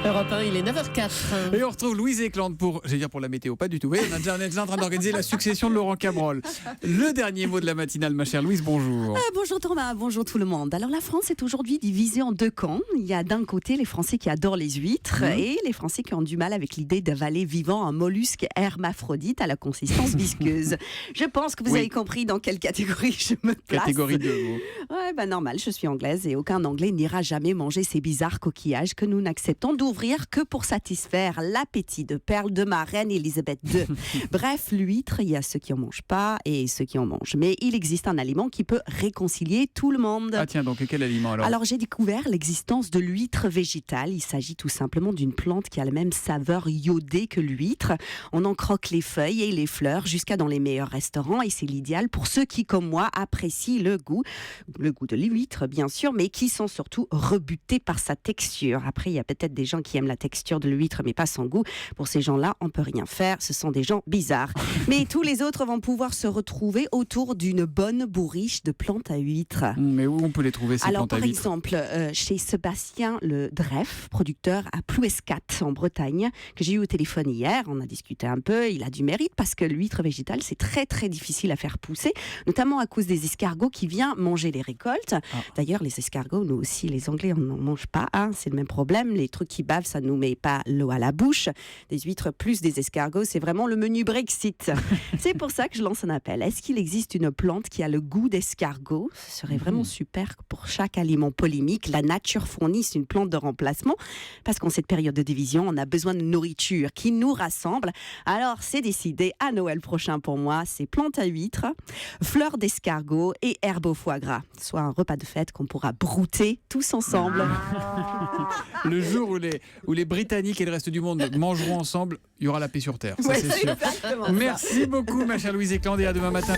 Europe 1, il est 9h04. Et on retrouve Louise Éclante pour la météo, pas du tout. Oui, on est déjà en train d'organiser la succession de Laurent Cabrol. Le dernier mot de la matinale, ma chère Louise, bonjour. Bonjour Thomas, bonjour tout le monde. Alors la France est aujourd'hui divisée en deux camps. Il y a d'un côté les Français qui adorent les huîtres et les Français qui ont du mal avec l'idée d'avaler vivant un mollusque hermaphrodite à la consistance visqueuse. Je pense que vous avez compris dans quelle catégorie je me place. Catégorie 2, vous. Ouais, normal, je suis anglaise et aucun Anglais n'ira jamais manger ces bizarres coquillages que nous n'acceptons d'ouvrir que pour satisfaire l'appétit de perles de ma reine Elisabeth II. Bref, l'huître, il y a ceux qui en mangent pas et ceux qui en mangent. Mais il existe un aliment qui peut réconcilier tout le monde. Ah tiens, donc quel aliment alors ? Alors j'ai découvert l'existence de l'huître végétale. Il s'agit tout simplement d'une plante qui a la même saveur iodée que l'huître. On en croque les feuilles et les fleurs jusqu'à dans les meilleurs restaurants et c'est l'idéal pour ceux qui, comme moi, apprécient le goût de l'huître bien sûr, mais qui sont surtout rebutés par sa texture. Après, il y a peut-être des gens qui aiment la texture de l'huître mais pas son goût. Pour ces gens-là, on peut rien faire. Ce sont des gens bizarres. Mais tous les autres vont pouvoir se retrouver autour d'une bonne bourriche de plantes à huîtres. Mais où on peut les trouver ces plantes à huîtres ? Alors par exemple, chez Sébastien Le Dref, producteur à Plouescat en Bretagne, que j'ai eu au téléphone hier, on a discuté un peu, il a du mérite parce que l'huître végétale, c'est très très difficile à faire pousser, notamment à cause des escargots qui viennent manger les récoltes. D'ailleurs, les escargots, nous aussi, les Anglais, on n'en mange pas, c'est le même problème. Les trucs qui bavent, ça ne nous met pas l'eau à la bouche. Des huîtres plus des escargots, c'est vraiment le menu Brexit. C'est pour ça que je lance un appel. Est-ce qu'il existe une plante qui a le goût d'escargot ? Ce serait vraiment super pour chaque aliment polémique. La nature fournisse une plante de remplacement parce qu'en cette période de division, on a besoin de nourriture qui nous rassemble. Alors, c'est décidé à Noël prochain pour moi. C'est plantes à huîtres, fleurs d'escargot et herbes au foie gras. Soit un repas de fête qu'on pourra brouter tous ensemble. Le jour où les Britanniques et le reste du monde mangeront ensemble, il y aura la paix sur Terre. Ça, c'est sûr. Exactement Merci beaucoup, ma chère Louise Éclante, et à demain matin.